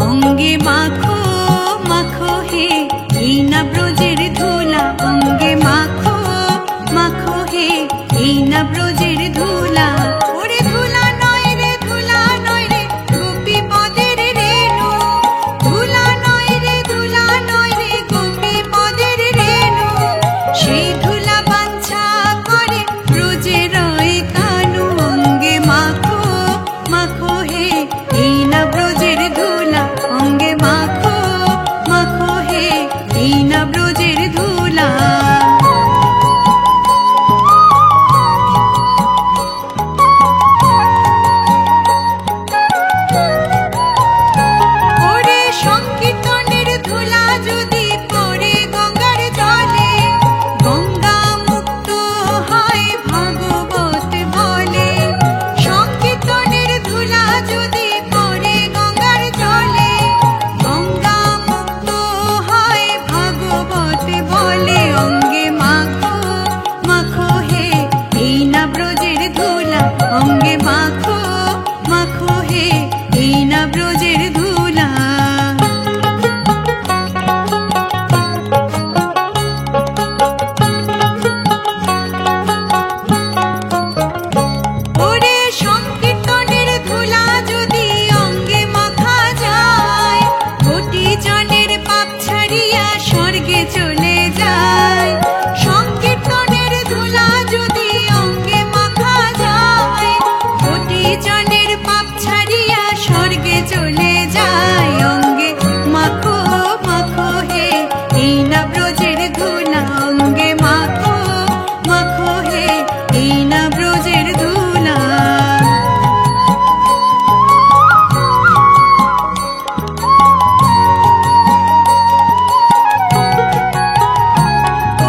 অঙ্গে মাখো মাখো হে এই না ব্রজের ধুলা, অঙ্গে মাখো মাখো হে এই না ব্রজের ধুলা। ওরে ধুলা নয় রে ধুলা নয় রে গোপী পদের রেণু, ধুলা নয় রে ধুলা নয় রে গোপী পদের রেণু। সেই ধুলা বাঞ্ছা করে ব্রজের কানু, অঙ্গে মাখো মাখো হে এই না ব্রজের ধুলা, অঙ্গে মাখো মাখো হে এই না ব্রজের ধুলা। ওরে সংকীর্তনের ধুলা যদি পড়ে গঙ্গার জলে, গঙ্গা মুক্ত হয় ভাগবত বলে। সংকীর্তনের ধুলা যদি পড়ে গঙ্গার জলে, গঙ্গা মুক্ত হয় ভাগবত বলে। অঙ্গে মাখো মাখো হে এই না ব্রজের ধুলা, অঙ্গে মাখো মাখো হে এই না ব্রজের ধুলা। ওরে সংকীর্তনের ধুলা যদি অঙ্গে মাখা যায়, কোটি জনের পাপ ছাড়িয়া স্বর্গে চলে যায়। সংকীর্তনের ধুলা যদি অঙ্গে মাখা যায়, কোটি জনের পাপ ছাড়িয়া স্বর্গে চলে যায়। অঙ্গে মাখো মাখো হে এই না ব্রজের ধুলা, অঙ্গে মাখো মাখো হে এই না ব্রজের ধুলা।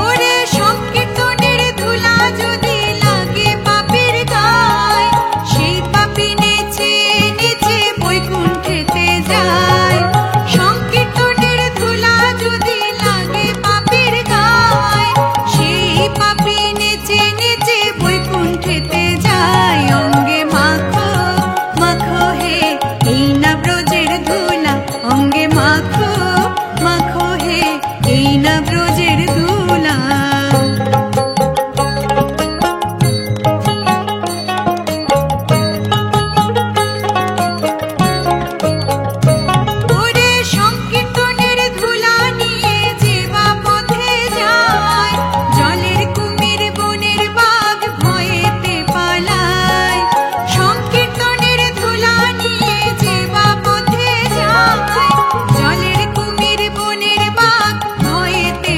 ওরে সংকীর্তনের ধুলা যদি লাগে পাপের গায়, সেই পাপী নেচে নেচে বৈকুণ্ঠেতে যায়। সংকীর্তনের ধুলা যদি লাগে পাপের গায়, সেই পাপী নেচে নেচে বৈকুণ্ঠেতে যায়। অঙ্গে মাখো মাখো হে এই না ব্রজের ধুলা, অঙ্গে মাখো মাখো হে এই না ব্রজের ধুলা। ওরে সংকীর্তনের ধুলা নিয়ে যে বা পথে যায়, জলের কুমির বনের বাঘ ভয়েতে পালায়। সংকীর্তনের ধুলা নিয়ে যে বা পথে যায়, জলের কুমির বনের বাঘ ভয়েতে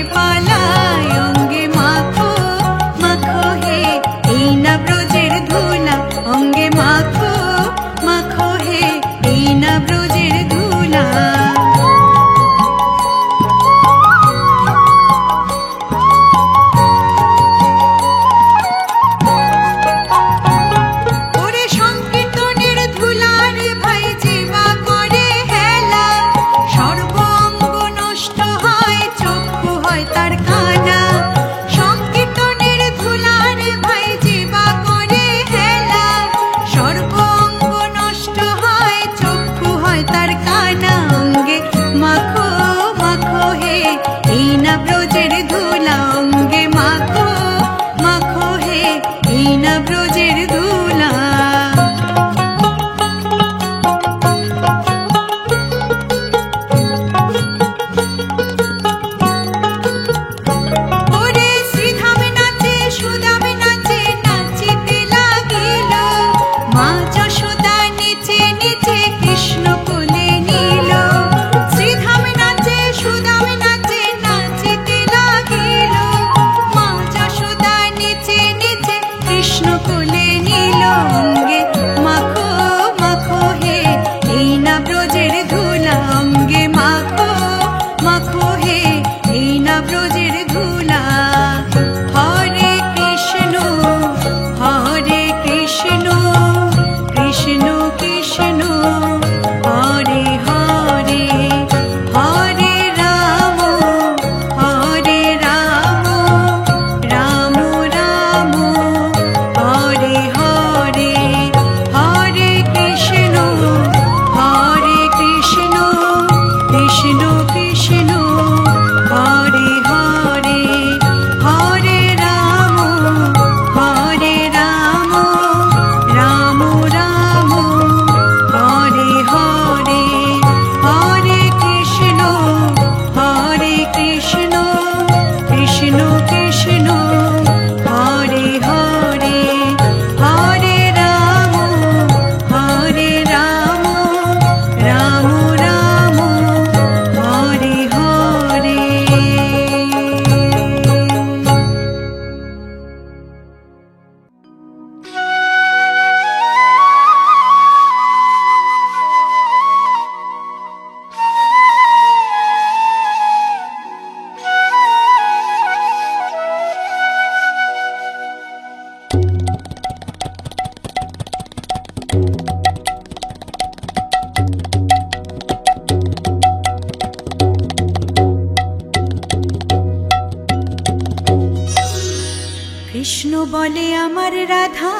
কৃষ্ণ বলে আমার রাধা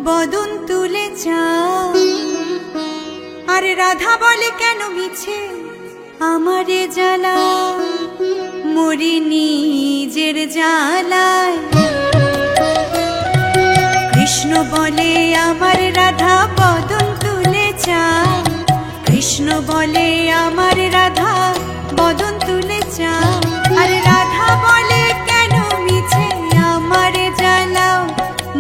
বদন তুলে চাও, আর রাধা বলে কেন মিছে আমারে জ্বালা, মরি নিজের জ্বালায়। কৃষ্ণ বলে আমার রাধা বদন তুলে চাও, কৃষ্ণ বলে আমার রাধা বদন তুলে চাও, আর রাধা বলে কেন মিছে আমারে জ্বালাও,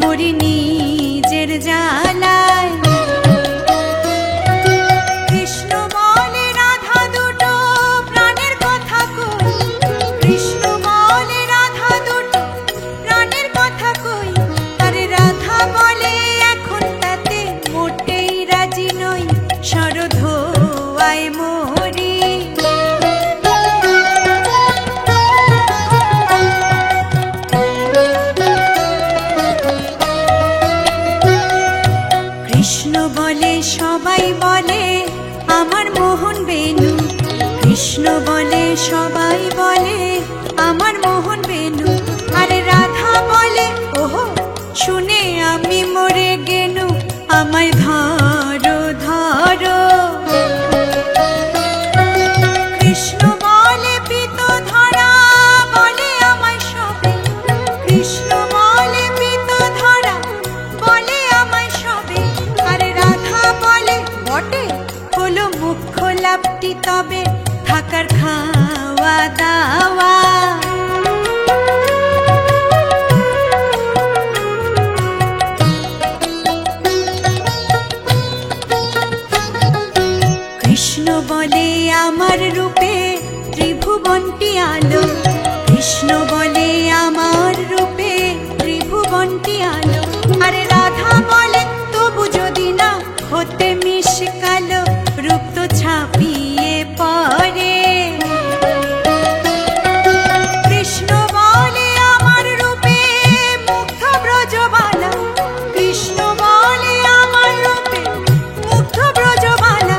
মরি নিজের জ্বালায়। কৃষ্ণ বলে রাধা দুটো প্রাণের কথা কই, কৃষ্ণ বলে রাধা দুটো প্রাণের কথা কই, আর রাধা বলে এখন তাতে মোটেই রাজি নই, শরধোয়ায় মরি। কৃষ্ণ বলে সবাই বলে আমার মোহন বেনু, কৃষ্ণ বলে সবাই বলে আমার মোহন বেনু, আরে রাধা বলে ওহো শুনে আমি মরে গেনু, আমায় ধরো ধরো। কৃষ্ণ বলে পিত ধরা বলে আমায় সবে, কৃষ্ণ বলে পিত ধরা বলে আমায় সবে, আরে রাধা বলে বটে হলো মুখ্য লাভটি তবে থাকার খাওয়া দাওয়া। কৃষ্ণ বলে আমার রূপে ত্রিভুবনটি আলো, কৃষ্ণ বলে আমার রূপে ত্রিভুবনটি আলো, আরে রাধা বলে তবু যদি না হতে মিশ কালো, রূপ তো ছাপিয়ে পড়ে। কৃষ্ণ বলে আমার রূপে মুগ্ধ ব্রজবালা, কৃষ্ণ বলে আমার রূপে মুগ্ধ ব্রজবালা,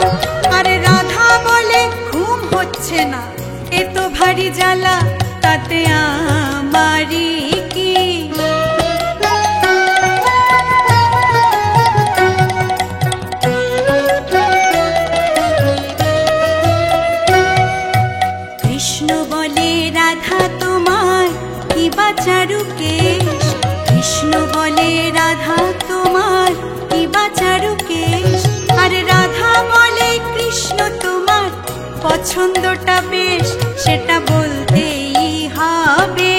আরে রাধা বলে ঘুম হচ্ছে না এ তো ভারী জ্বালা, তাতে আমারই কি। কৃষ্ণ বলে রাধা তোমার কি বাচারু কেশ, কৃষ্ণ বলে রাধা তোমার কি বাচারু কেশ, আর রাধা বলে কৃষ্ণ তোমার পছন্দটা বেশ, সেটা বলতেই হবে।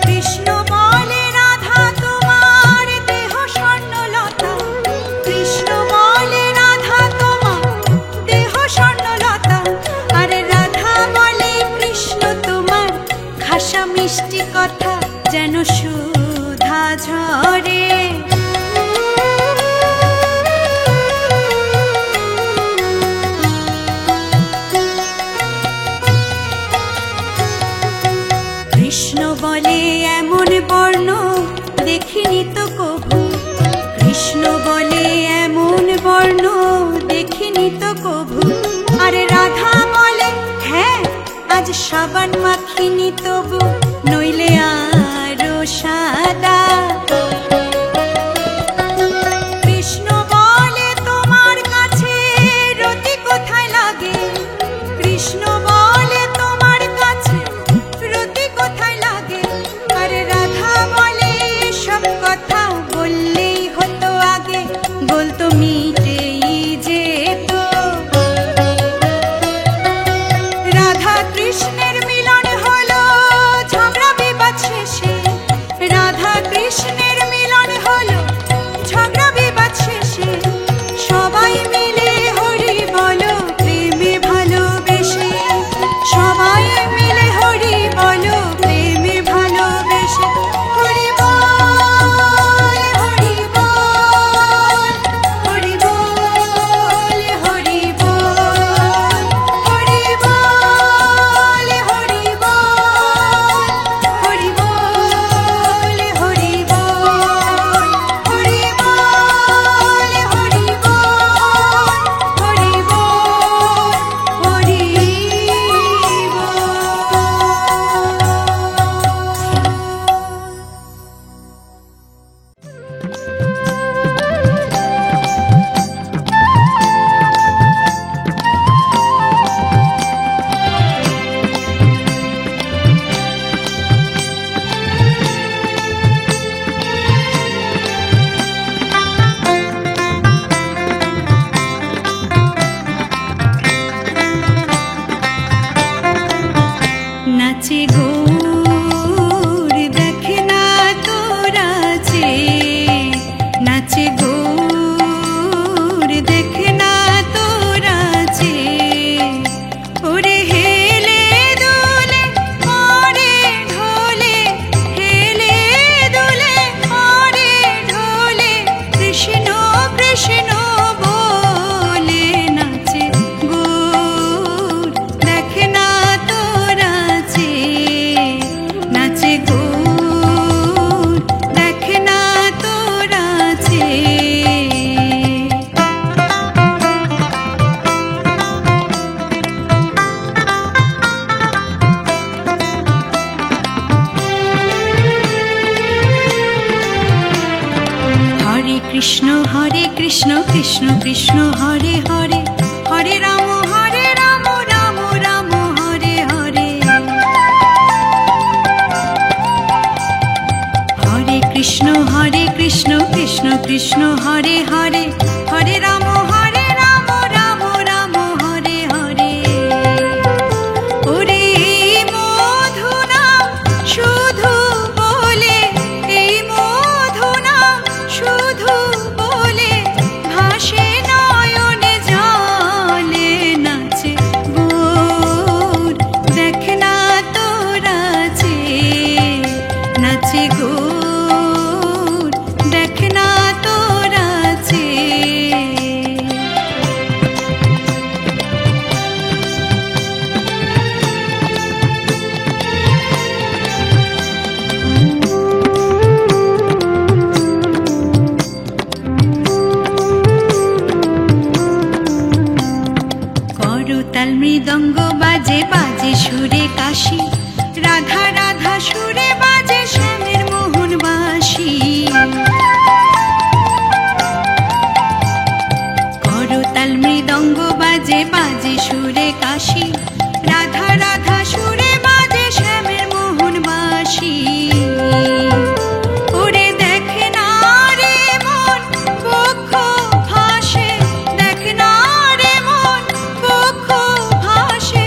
কৃষ্ণ বলে রাধা তোমার দেহ স্বর্ণলতা, কৃষ্ণ বলে রাধা তোমার দেহ স্বর্ণলতা, আর রাধা বলে কৃষ্ণ তোমার খাসা মিষ্টি কথা যেন সুধা ঝরে। কৃষ্ণ বলে এমন বর্ণ দেখিনি তো কভু, কৃষ্ণ বলে এমন বর্ণ দেখিনি তো কভু, আরে রাধা বলে হ্যাঁ আজ সাবান মাখিনি তবু, নইলে আরো সাদা। কৃষ্ণ বলে তোমার কাছে রতি কোথায় লাগে, কৃষ্ণ বলে তোমার কাছে রতি কোথায় লাগে, আরে রাধা বলে সব কথা বললেই হতো আগে, বলতো মিটেই যেত। রাধা কৃষ্ণের মিলন হলো ঝগড়া বিবাদ শেষে, রাধা কৃষ্ণের কৃষ্ণ কৃষ্ণ কৃষ্ণ হরে হরে, হরে রাম রাম রাম হরে হরে। হরে কৃষ্ণ কৃষ্ণ কৃষ্ণ হরে হরে, হরে রাম রাম রাম হরে হরে। ওরে মধু নাম শুধু বলে, এই মধু নাম শুধু বলে ভাসে নয়নে জলে, নাচে গৌর দেখ না তোরা যে, নাচে গৌর দেখ না তোরা যে। করতাল মৃদঙ্গ বাজে বাজে সুরে কাশি, রাধা রাধা সুরে বাজে শ্যামের মোহন বাঁশি। করতাল মৃদঙ্গ বাজে বাজে সুরে কাশি, রাধা রাধা সুরে বাজে শ্যামের মোহন বাঁশি। ওরে দেখ না রে মন বক্ষ ভাসে, দেখ না রে মন বক্ষ ভাসে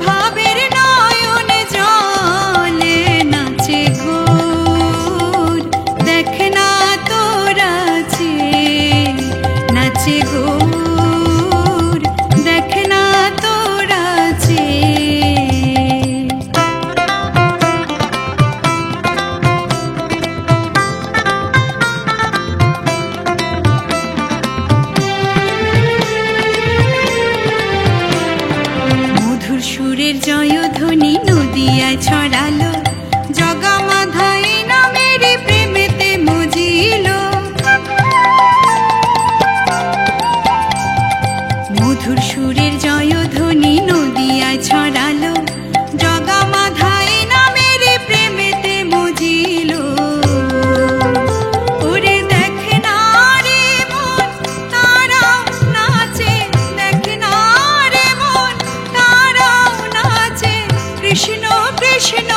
ভাবের নয়নে জলে, নাচে গৌর দেখ না তোরা যে, নাচে গৌর দেখ না তোরা যে। মধুর সুরের জয়ধ্বনি নদিয়ায় ছড়ালো, জগমাধাই নামের প্রেমেতে মজিল। মধুর সুরের জয়ধ্বনি নদিয়ায় ছড়ালো, জগমাধাই নামের প্রেমেতে মজিল। ওরে দেখ না রে মন তারাও নাচে, দেখ না রে মন তারাও নাচে, কৃষ্ণ কৃষ্ণ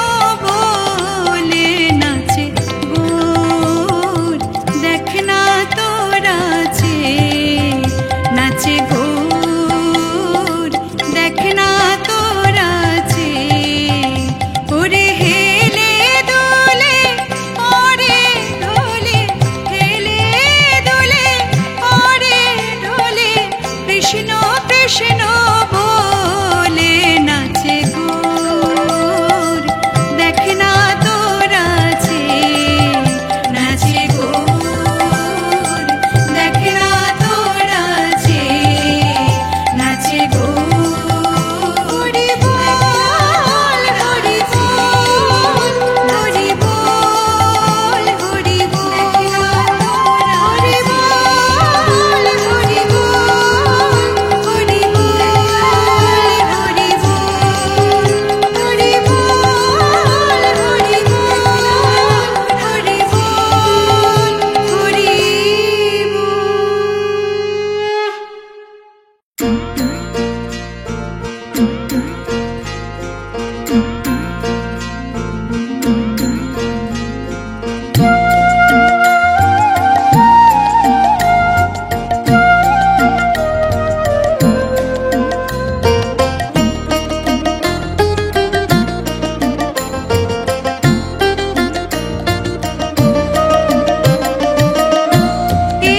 বলে নাচে গৌর দেখ না তোরা যে, নাচে গৌর দেখ না তোরা যে। ওরে হেলে দোলে ওরে ঢোলে, হেলে দোলে ওরে ঢোলে, কৃষ্ণ কৃষ্ণ বলে নাচে গৌর দেখ না তোরা যে, নাচে গৌর দেখ না তোরা যে, নাচে গৌর। হরি বল হরি বল হরি বল হরি বল, হরি বল হরি বল হরি বল, হরি বল হরি বল হরি বল হরি বল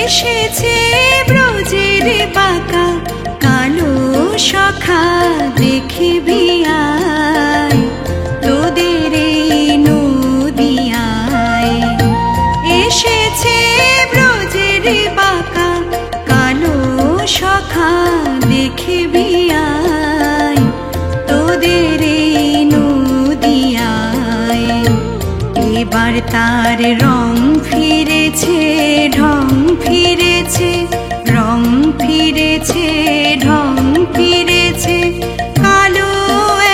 এসেছে ব্রজের বাঁকা কালো সখা, দেখিবি আয় তোদের এই নদিয়ায়। এসেছে ব্রজের বাঁকা কালো সখা, দেখিবি আয় তোদের এই নদিয়ায়। এবার তার রং ফিরেছে, ঢং ফিরেছে, রং ফিরেছে, ঢং ফিরেছে, কালো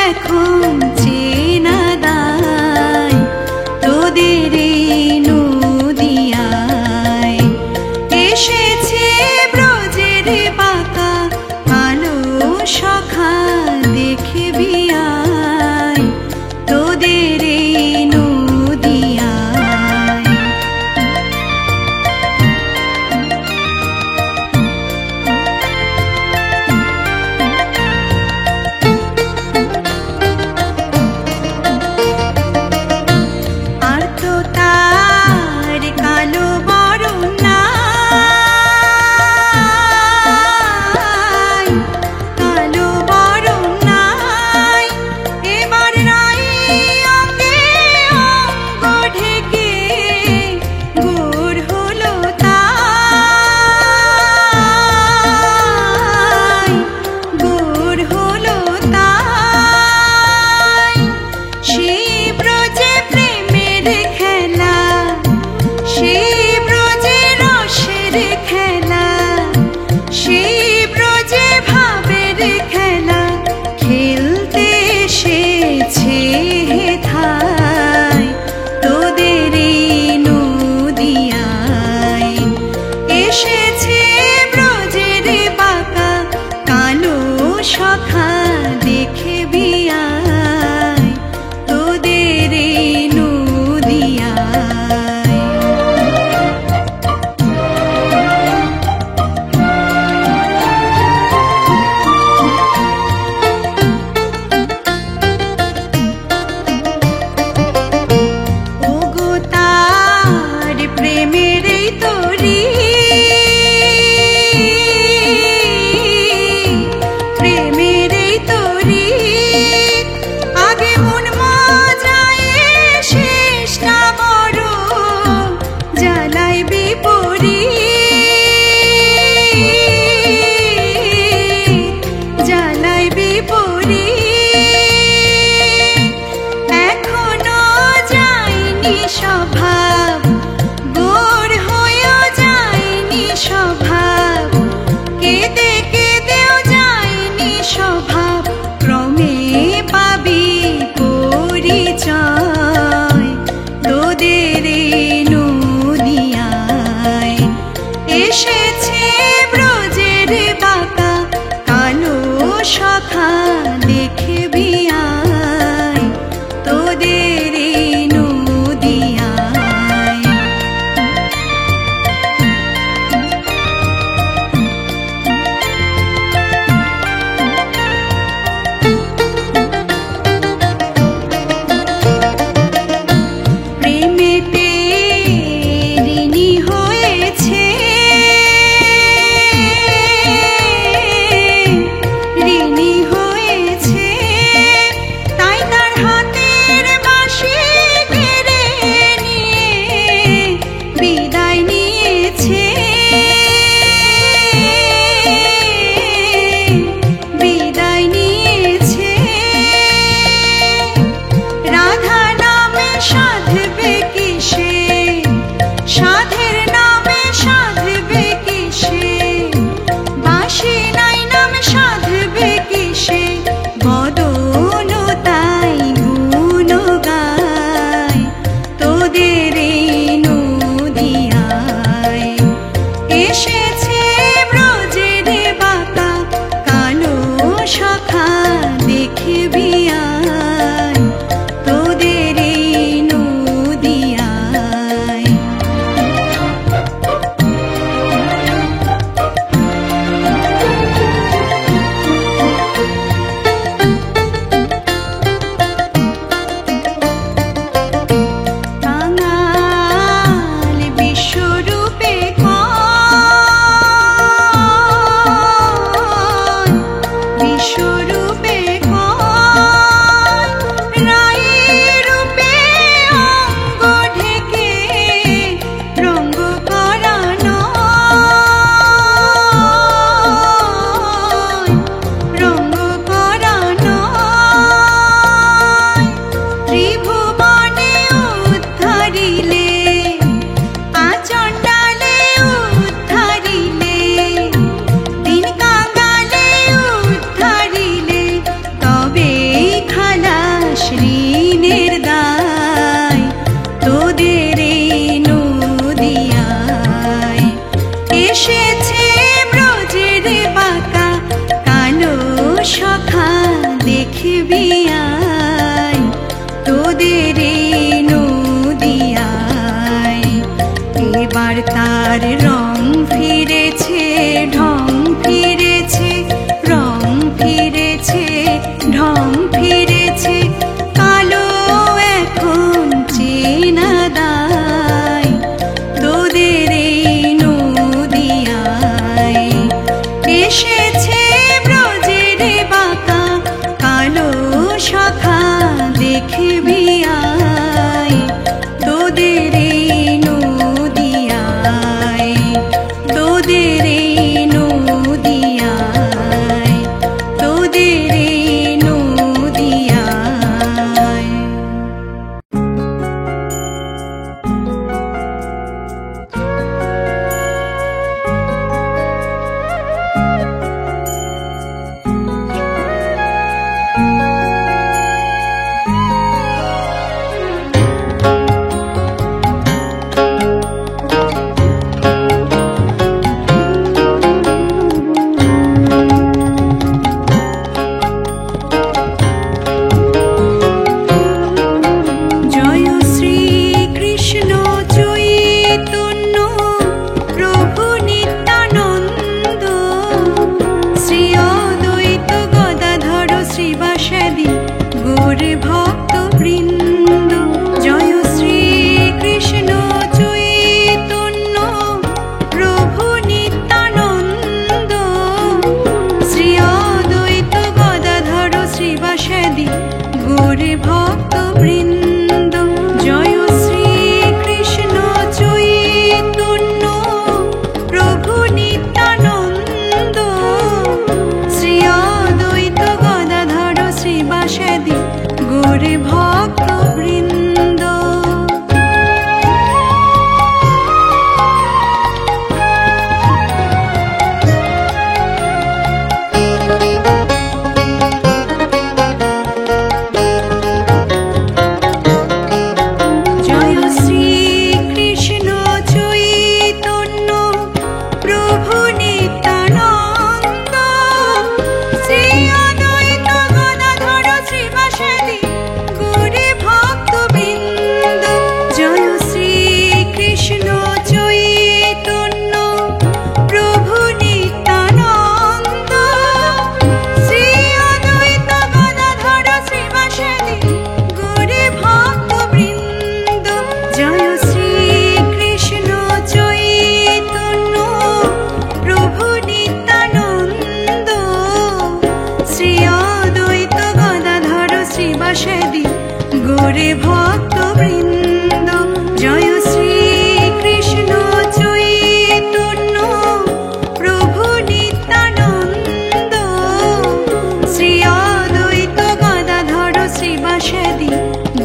এখন চেনা দায় তোদের এই নদিয়ায়। এসেছে বিয়ায় তোদের এই নদিয়ায়। এবার তার রং ফিরেছে, ঢং ফিরেছে, রং ফিরেছে, ঢং ফিরেছে, কালো এখন চেনা দায় তোদের এই নদিয়ায়। এসেছে ব্রজের বাঁকা কালো শাখা দেখবি আয় তোদের এই নদিয়ায়, তোদের এই নদিয়ায়, তোদের এই নদিয়ায়। জয় শ্রীকৃষ্ণ চৈতন্য প্রভু নিত্যানন্দ, শ্রী অদ্বৈত গদাধর শ্রীবাসাদি গৌর ভক্তবৃন্দ। জয় শ্রীকৃষ্ণ চৈতন্য প্রভু নিত্যানন্দ, শ্রী অদ্বৈত গদাধর শ্রীবাসাদি গৌর ভক্তবৃন্দ। জয় শ্রীকৃষ্ণ চৈতন্য প্রভু নিত্যানন্দ, শ্রী অদ্বৈত গদাধর শ্রীবাসাদি গৌর ভক্তবৃন্দ। জয় শ্রীকৃষ্ণ চৈতন্য প্রভু নিত্যানন্দ, শ্রী অদ্বৈত গদাধর শ্রীবাসাদি গৌর ভক্তবৃন্দ। জয় শ্রীকৃষ্ণ চৈতন্য প্রভু নিত্যানন্দ, শ্রী অদ্বৈত গদাধর শ্রীবাসাদি গৌর ভক্তবৃন্দ। জয় শ্রীকৃষ্ণ চৈতন্য প্রভু নিত্যানন্দ, শ্রী অদ্বৈত গদাধর শ্রীবাসাদি গৌর ভক্তবৃন্দ। জয় শ্রীকৃষ্ণ চৈতন্য প্রভু নিত্যানন্দ, শ্রী অদ্বৈত গদাধর শ্রীবাসাদি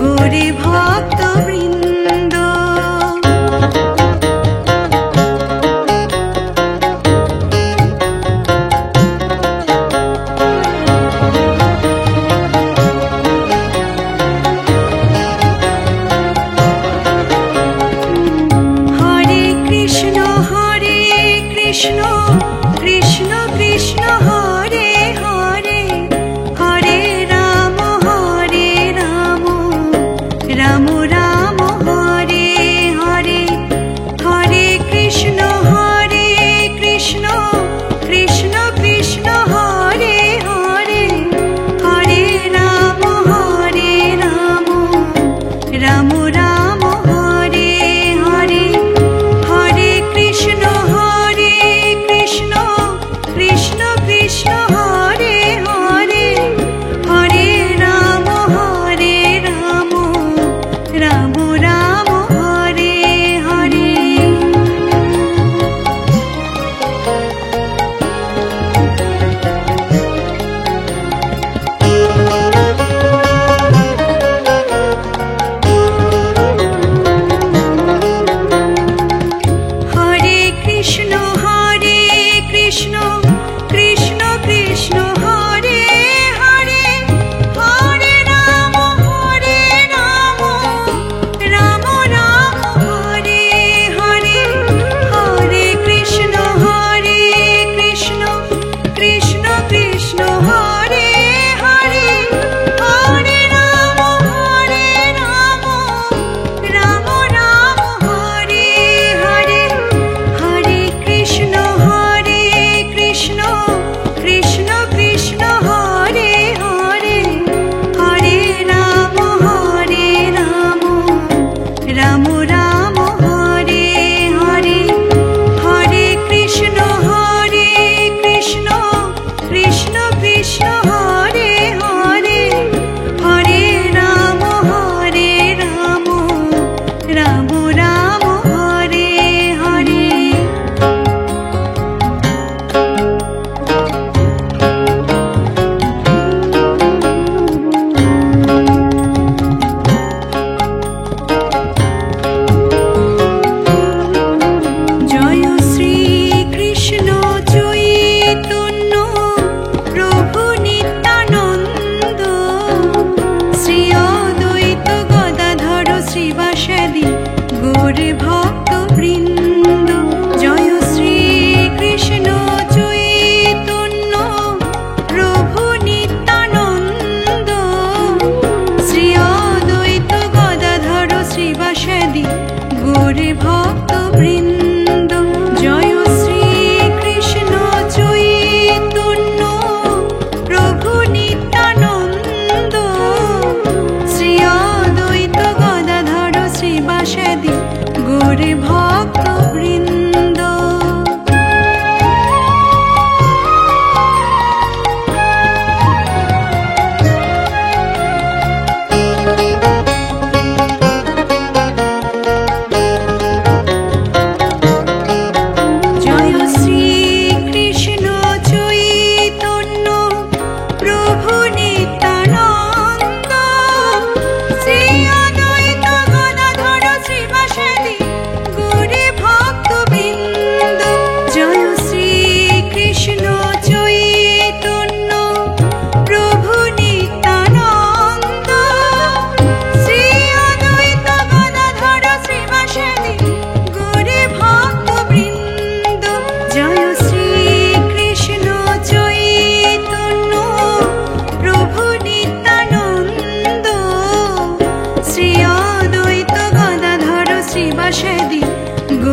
গৌর ভক্তবৃন্দ।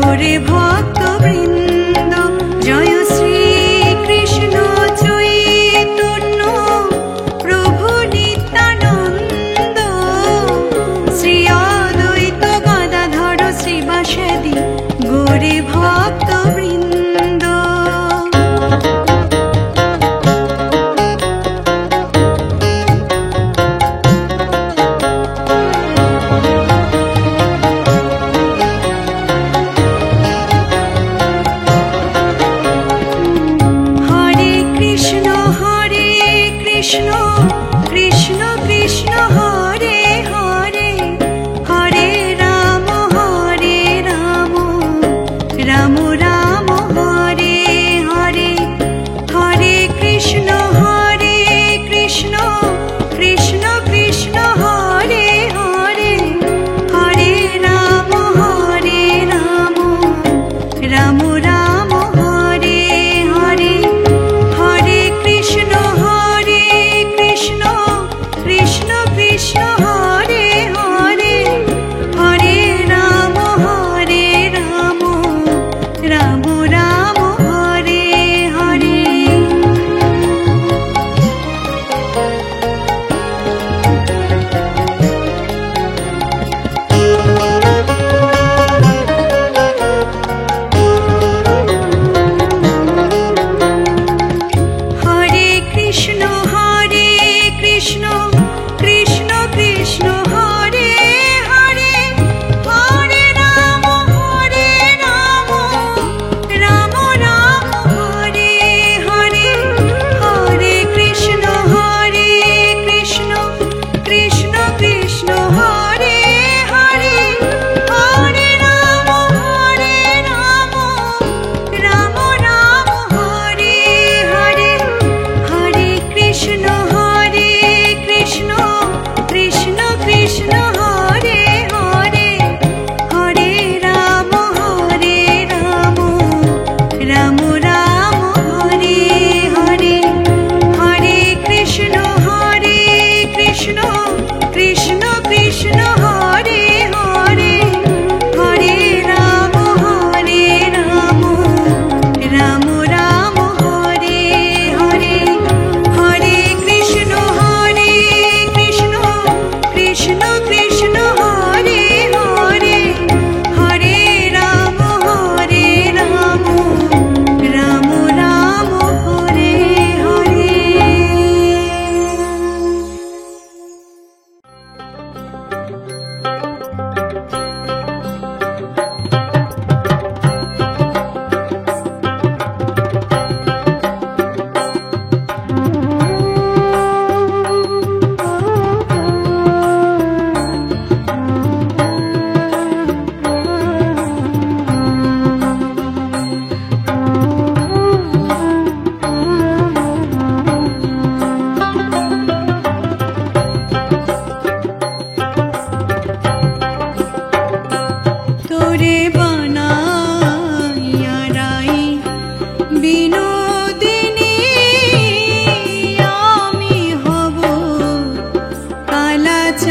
গোরে ভক্তবৃন্দ জয় শ্রী কৃষ্ণ চৈতন্য প্রভু নিত্যানন্দ শ্রী অদ্বৈত গদাধর শ্রীবাসাদি গোরে ভক্তবৃন্দ। কৃষ্ণ কৃষ্ণ কৃষ্ণ হরে হরে হরে রাম রাম রাম হরে হরে হরে কৃষ্ণ কৃষ্ণ কৃষ্ণ হরে হরে হরে রাম রাম রাম হরে হরে হরে কৃষ্ণ কৃষ্ণ কৃষ্ণ কৃষ্ণ হরে হরে হরে রাম রাম রাম হরে হরে। হরে কৃষ্ণ কৃষ্ণ কৃষ্ণ কৃষ্ণ হরে হরে হরে রাম রাম রাম হরে হরে হরে কৃষ্ণ কৃষ্ণ কৃষ্ণ কৃষ্ণ হরে হরে হরে রাম রাম রাম হরে হরে হরে কৃষ্ণ কৃষ্ণ কৃষ্ণ কৃষ্ণ হরে হরে হরে রাম রাম রাম হরে হরে হরে কৃষ্ণ কৃষ্ণ কৃষ্ণ কৃষ্ণ হরে হরে হরে রাম রাম রাম হরে হরে হরে কৃষ্ণ কৃষ্ণ কৃষ্ণ হরে হরে হরে রাম রাম রাম হরে হরে। তোরে বানাইয়া রাই বিনোদিনী আমি হব কালাচাঁদ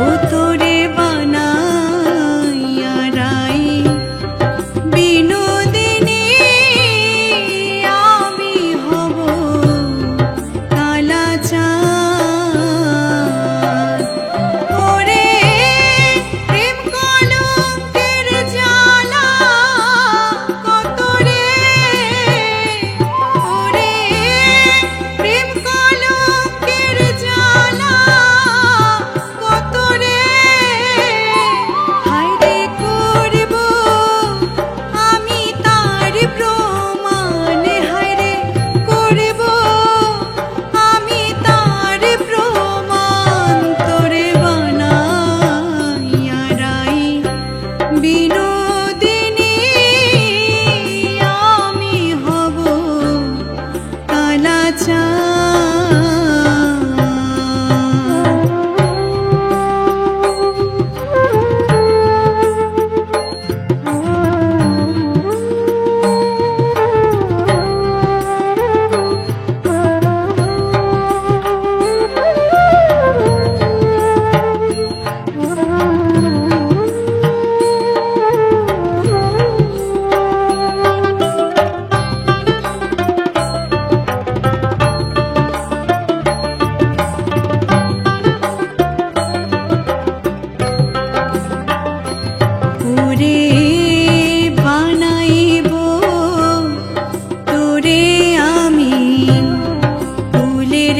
ও তোরে বানাইয়া রাই বিনোদিনী আমি হব কালাচাঁদ। ওরে প্রেম কলঙ্কের জ্বালা কত রে, ওরে প্রেম কলঙ্কের জ্বালা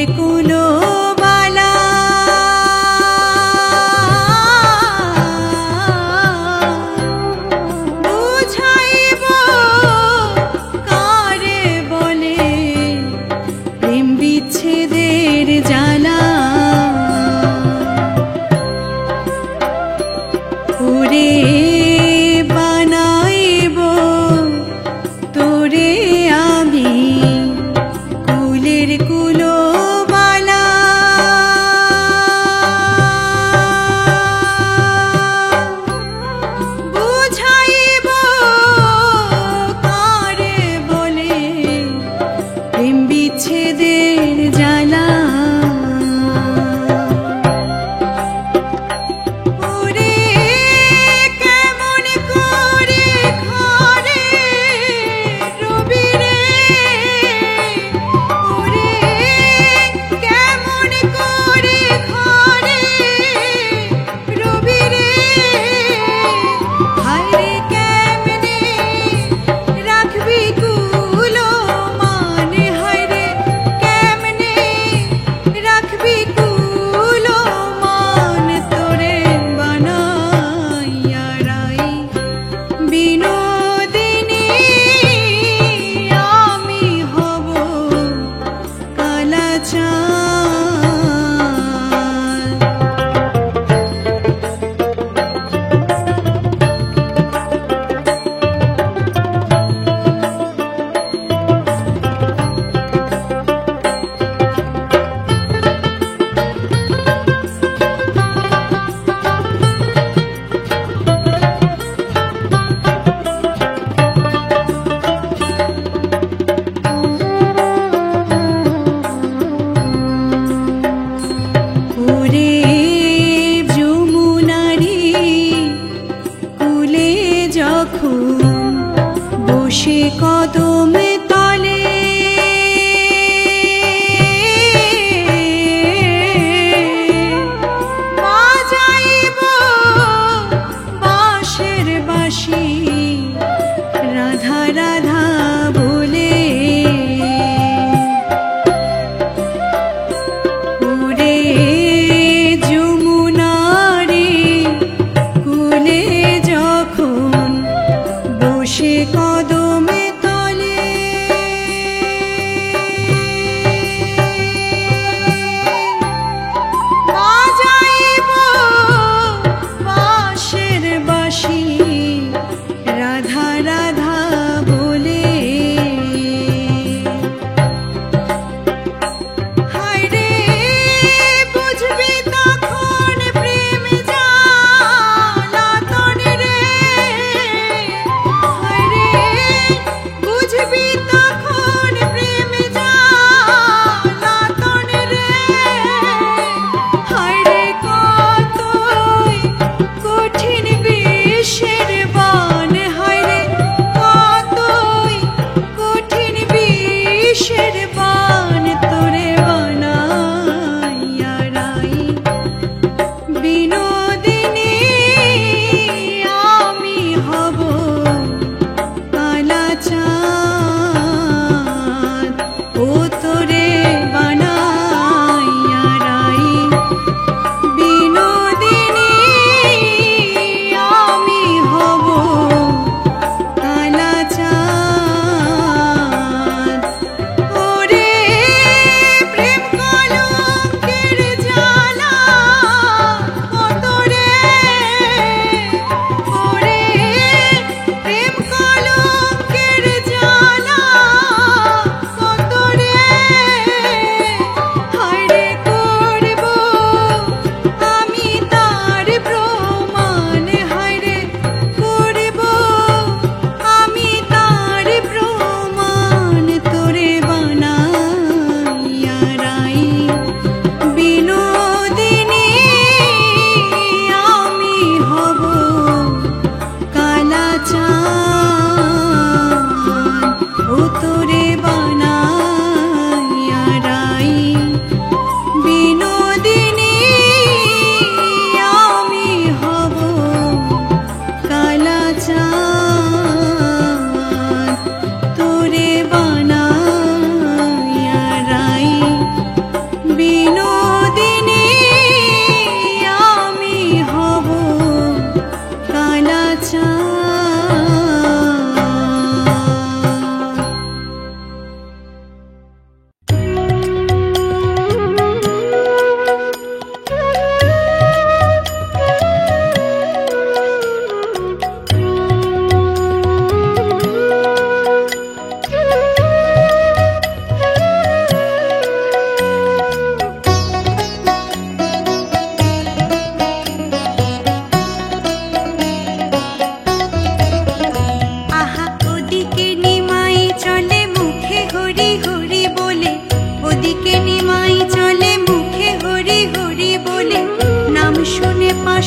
কুলো বালা বুঝাইব কারে বলে প্রেম বিচ্ছেদের জ্বালা ওরে বানাইব তোরে আমি কুলের কুলো বালা বুঝাইব কারে বলে প্রেম বিচ্ছেদের জ্বালা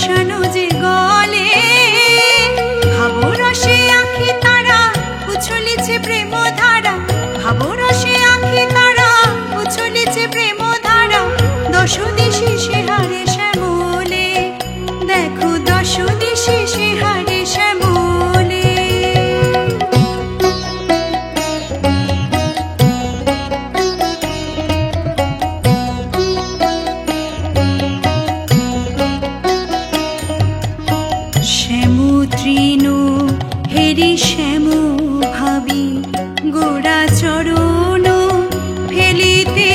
মিশানো যে গলে, ভাবরসে আঁখি তারা উছলিছে প্রেম ধারা, ভাবরসে আঁখি তারা উছলিছে প্রেম ধারা। দশ দিশে সে হারে শ্যামলে, দেখো দশ দিশে সে হারে শ্যামলে। শ্যামু তৃণ হেরি শ্যামু ভাবি গোড়া চরণ ফেলিতে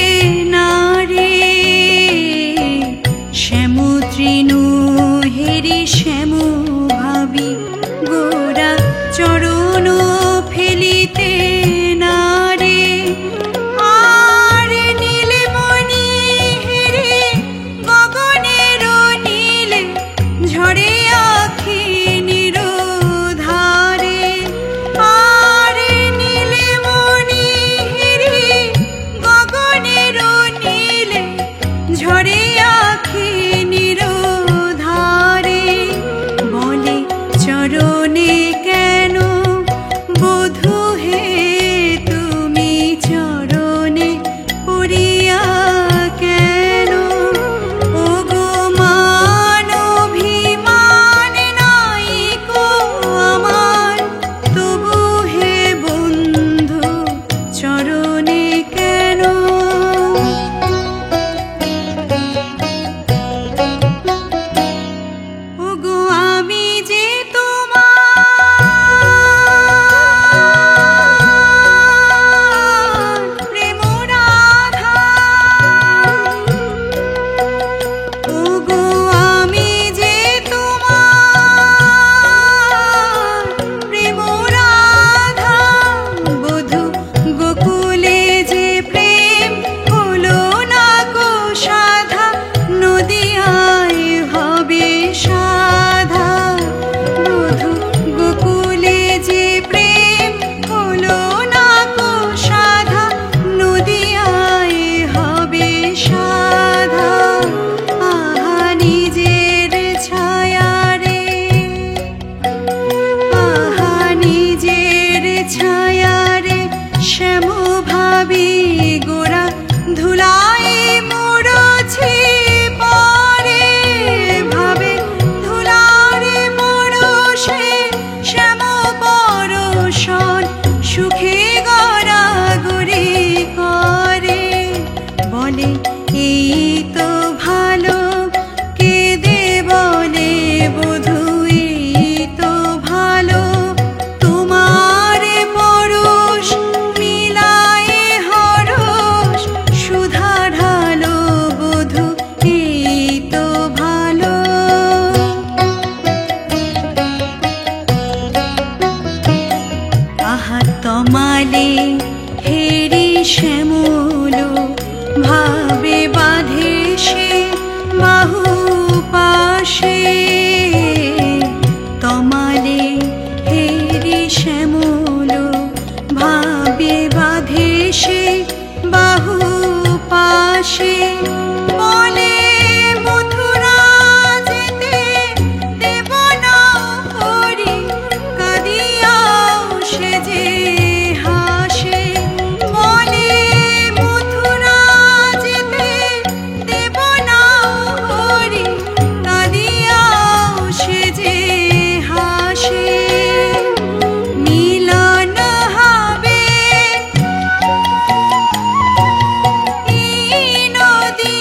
নারে। শ্যামু তৃণ হেরি শ্যামু ভাবি গোড়া চরণ ফেলিতে নারে। আর নীলমণি হেরি গগনের নীলে ঝরে আখি নিরধারে। আর নীলমণি হেরি গগনের নীলে ঝরে আখি নিরধারে। বলে চরণে কেন বধূ হে তুমি চরণে পড়িয়া কেন। ওগো মান অভিমান নাই কো আমার, তবু হে বন্ধু চরণে কেন। ওগো আমি যে তোমার প্রেম রাধা, ওগো আমি যে তোমার প্রেম রাধা। বধূ গোকুলে যে প্রেম হলো না গো সাধা, নদিয়ায় হবে সাধা। বধূ গোকুলে যে প্রেম হলো না গো সাধা, নদিয়ায় হবে সাধা। আহা নিজের ছায়া রে, আহা নিজের ছায়া রে, শ্যাম ভাবি গোড়া ধুলায় মুড়ছি পরে। ভাবে ধুলারে মুড়ছে শ্যাম পরশন, সুখে গড়াগড়ি করে। বলে এই তো ভালো, কেঁদে বলে বধূ এই তো ভালো। তোমার পরশ মিলায়ে হরষ, সুধা ঢালো বধূ এই তো ভালো। আহা তমালে হেরি শ্যামল ভাবে বাঁধে সে বাহু পাশে। তমালে হেরি শ্যামল ভাবে বাঁধে সে বাহু পাশে। বলে মথুরা যেতে দেব না হরি, কাঁদিয়াও সে যে হাসে। বলে মথুরা যেতে দেব না হরি, কাঁদিয়াও সে যে হাসে। মিলন হবে এই নদী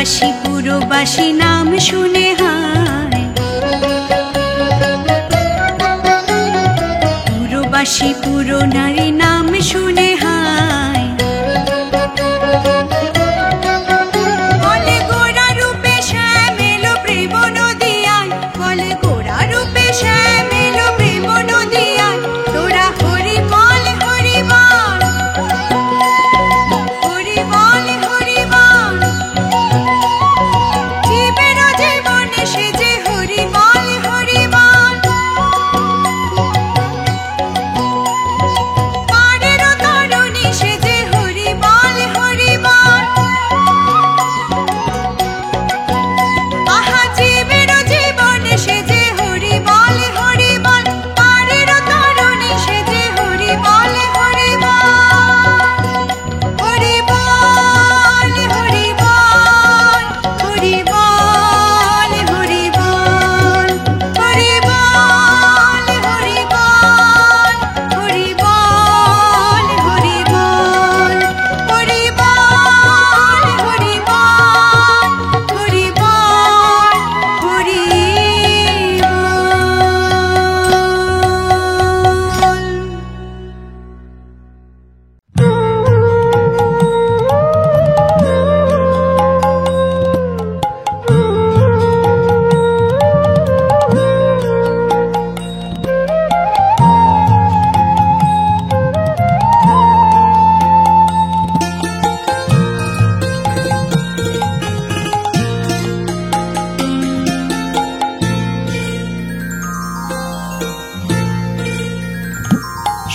পুরবাসী পুরবাসী নাম শুনে হায়, পুরবাসী পুরনারী নাম শুনে হায়। বলে গোরা রূপে শ্যাম এলো প্রেম নদিয়ায়, বলে গোরা রূপে শ্যাম এলো প্রেম নদিয়ায়। তোরা হরি বল হরি বল, হরি বল হরি বল, জীবের জীবনে সেজে হরি বল হরি বল। পারের তরুণী সেজে হরি বল হরি বল, আহা জীবের জীবনে সেজে হরি বল হরি বল। পারের তরুণী সেজে হরি বল হরি বল, হরি বল হরি বল, হরি বল হরি বল, হরি বল হরি বল, হরি বল হরি বল, হরি বল হরি বল, হরি বল হরি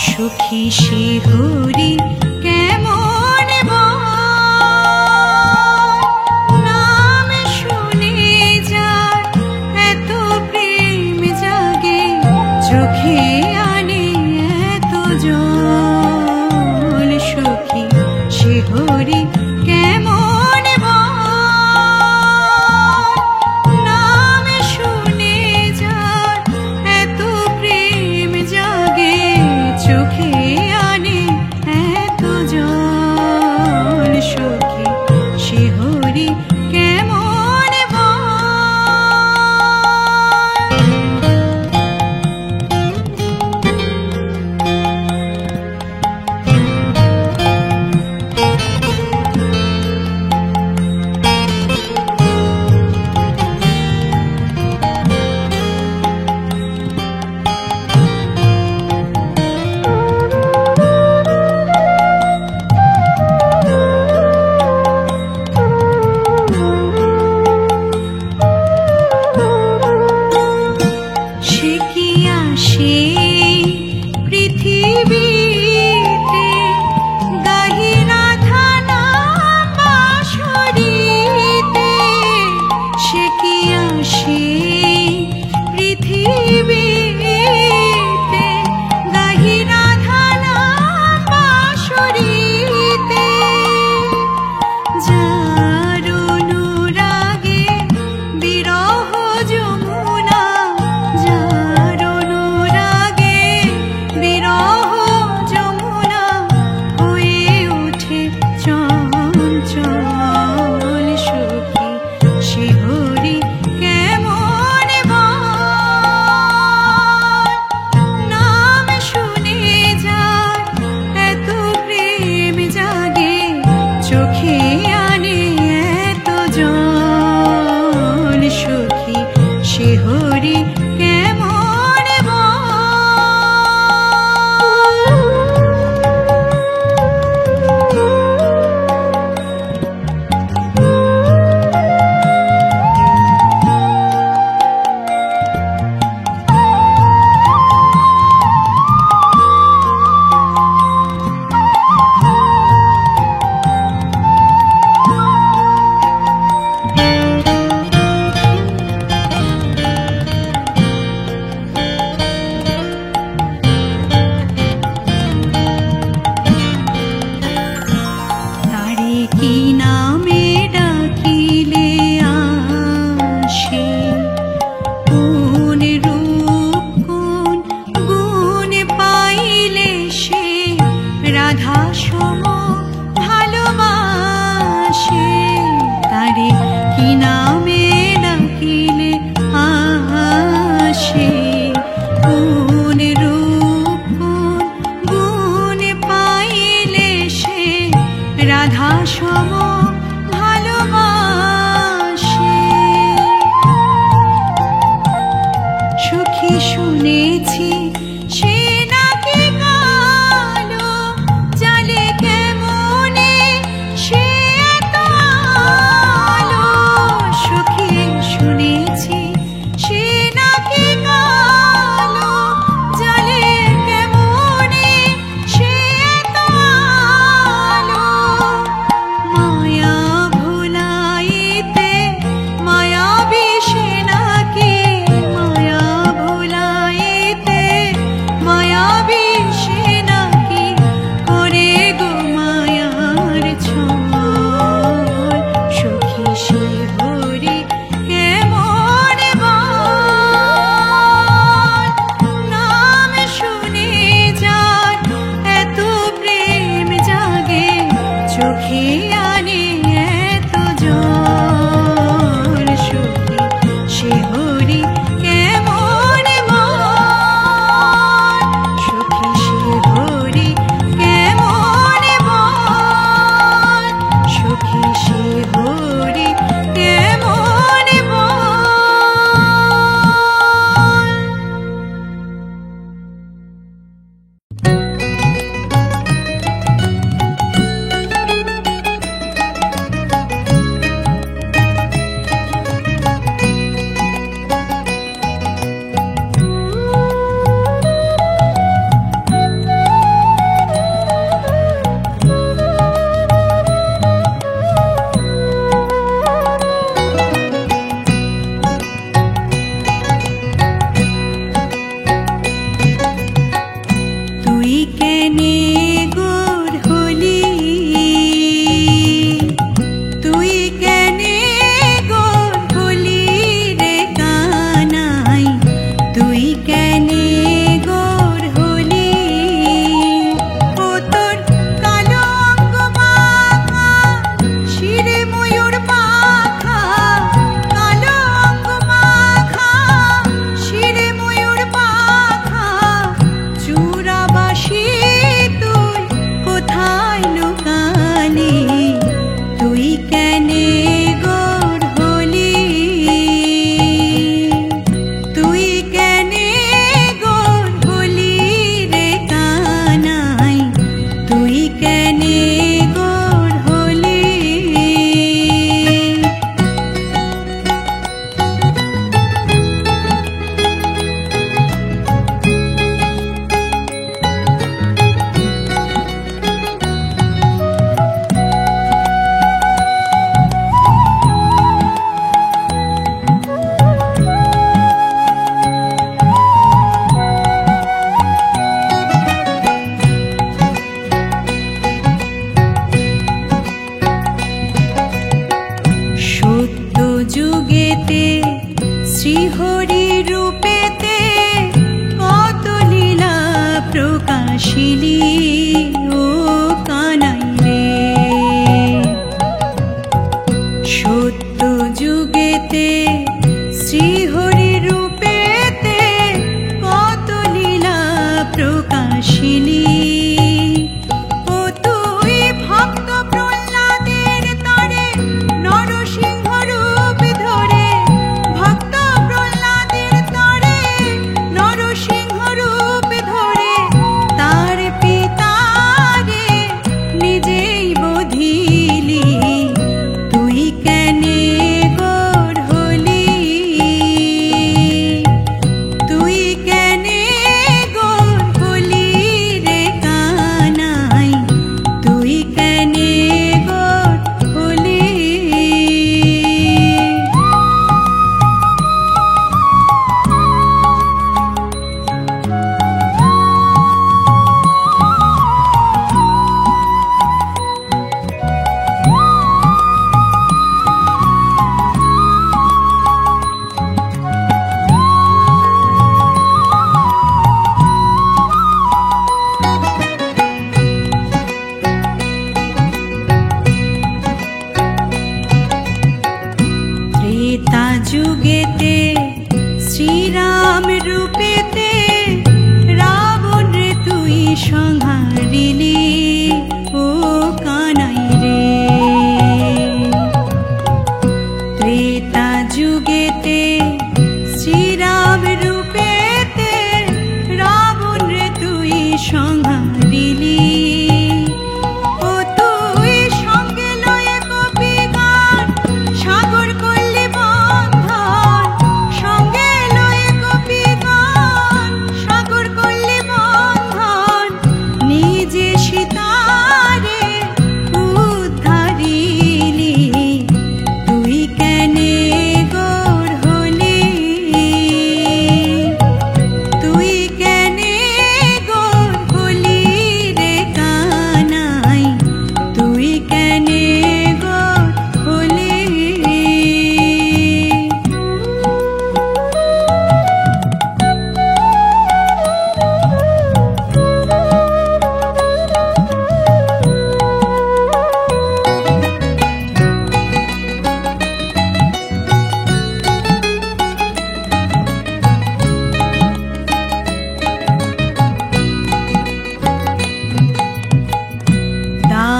সুখী শিহরি কেমন নাম শুনে যায়, এত প্রেম জাগে চোখে আনে এত জল। সুখী শিহরি কেমন নাম শুনে যায়, এত প্রেম জাগে চোখে আনে এত জল। সুখী শিহরি কেমন সে কি আসে পৃথিবীতে, গাহি রাধা নাম বাঁশরীতে। সে কি আসে পৃথিবীতে, গাহি রাধা নাম বাঁশরীতে। যার অনুরাগে বিরহ যমুনা, যার অনুরাগে বিরহ যমুনা হয়ে ওঠে চঞ্চল। সুখী শিহরি কেমন নাম শুনে যায়, এত প্রেম জাগে চোখে আনে এত জল। সুখী শিহরি কেমন রাধা সম ভালোবাসে, তারে রাধা সম ভালোবাসে। সখী শুনেছি সে নাকি কালো, জালে কেমনে সে এত আলো। সখী শুনেছি সে নাকি কালো, জালে কেমনে সে এত আলো। মায়া ভুলাইতে মায়াবী সে নাকি, মায়া ভুলাইতে মায়াবী সে নাকি করে গো মায়ার ছল। সখী সে হরি কেমন বল, নাম শুনে যার এত প্রেম জাগে, চোখে আনে এত জল। সখী সে হরি কেমন বল, সখী সে হরি কেমন বল, সখী সে হরি কেমন বল।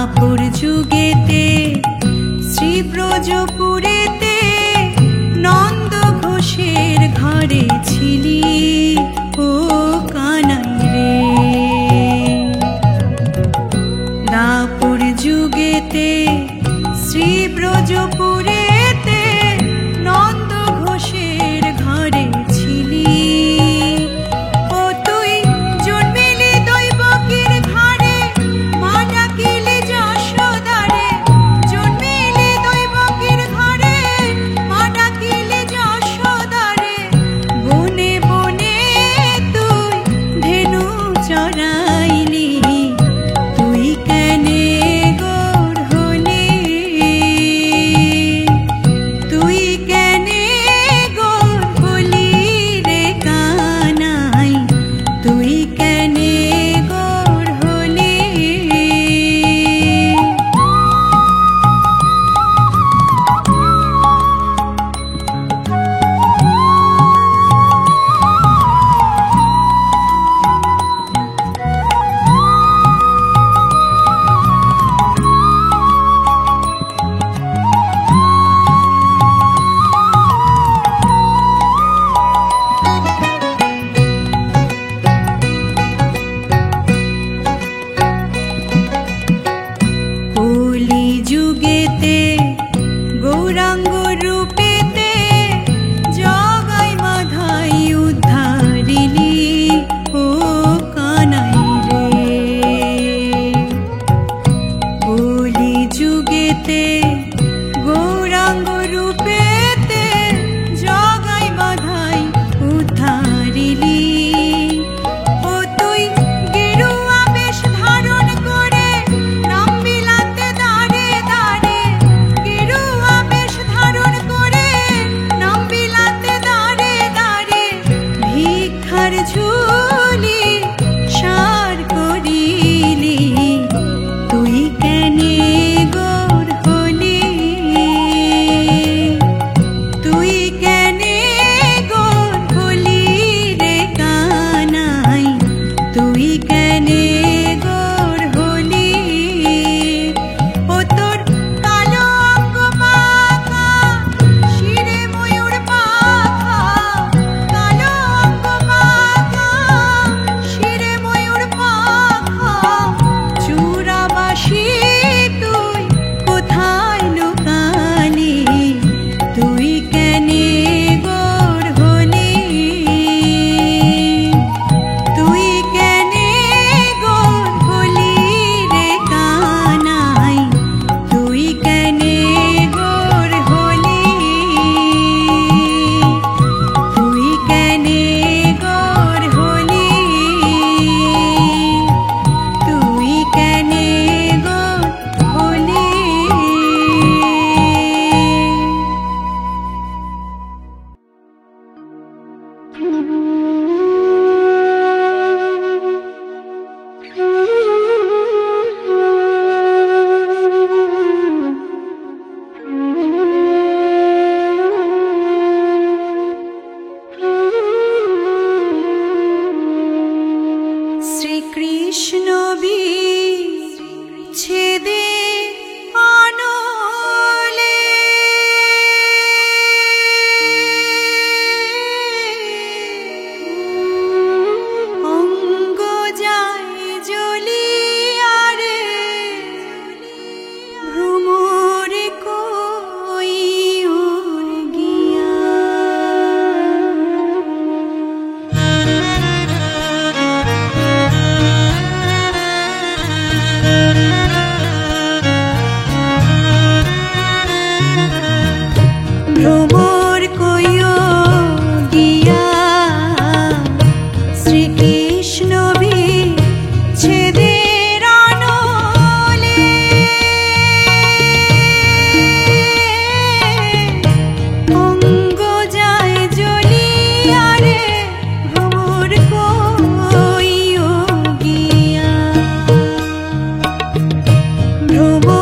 দাপর যুগেতে শ্রীব্রজপুরেতে নন্দ ঘোষের ঘরে ছিলি ও কানাই রে। দাপর যুগেতে শ্রীব্রজপুরেতে নন্দ ঘোষের ঘরে ছিলি। ও তুই জন্মিলি দৈবকীর ঘরে, মা ডাকিলি যশোদারে। জন্মিলি দৈবকীর ঘরে, মা ডাকিলি যশোদারে। বনে বনে তুই ধেনু চরাইলি, তুই কেনে গোর হলি? তুই কেনে গোর হলি রে কানাই? তুই কেনে গোর হলি? কলি যুগেতে গৌরাঙ্গ রূপেতে জগাই মাধাই উদ্ধারিলি ও কানাই রে। কলি যুগেতে গৌরাঙ্গ রূপেতে জগাই মাধাই উদ্ধারিলি। ও তুই গেরুয়া বেশ ধারণ করে নাম বিলাতে দাঁড়ে দাঁড়ে। গেরুয়া বেশ ধারণ করে নাম বিলাতে দাঁড়ে দাঁড়ে। ভিক্ষার ঝুলি সার করিলি, তুই কেনে গোর হলি? তুই কেনে গোর হলি রে কানাই? তুই কেনে গোর হলি? ও তোর কালো অঙ্গ মাখা, শিরে ময়ূর পাখা। কালো অঙ্গ মাখা, শিরে ময়ূর পাখা। চূড়াবাসী তুই কোথায় লুকালি? তুই কেনে গোর হলি? তুই কেনে গোর হলি রে কানাই? তুই কেনে গোর হলি? তুই কেনে গোর হলি? তুই কেনে গোর হলি? শ্রীকৃষ্ণ বিচ্ছেদে অনলে অঙ্গ যায় জ্বলিয়া রে। ভ্রমর কই গিয়া। ভ্রমর কইও গিয়া, শ্রীকৃষ্ণ বিচ্ছেদের অনলে। অঙ্গ যায় জ্বলিয়া রে। ভ্রমর কইও গিয়া। ভ্রমর